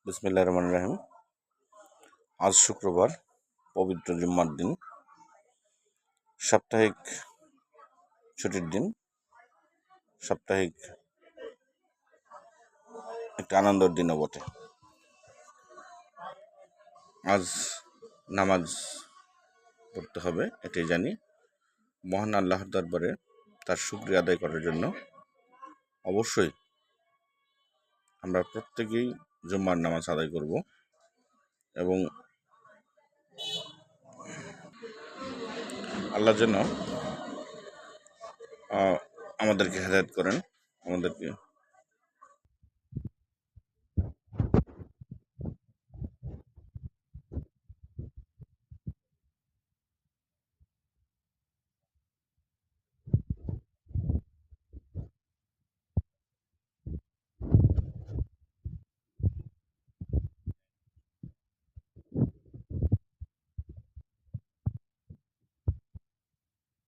বিসমিল্লাহির রহমানির রহিম। আজ শুক্রবার, পবিত্র জুম্মার দিন, সাপ্তাহিক ছুটির দিন, সাপ্তাহিক একটা আনন্দের দিনও বটে। আজ নামাজ পড়তে হবে, এটাই জানি। মহান আল্লাহর দরবারে তার শুকরিয়া আদায় করার জন্য অবশ্যই আমরা প্রত্যেকেই জুম্মার নামাজ আদায় করব এবং আল্লাহ যেন আমাদেরকে হেদায়েত করেন, আমাদেরকে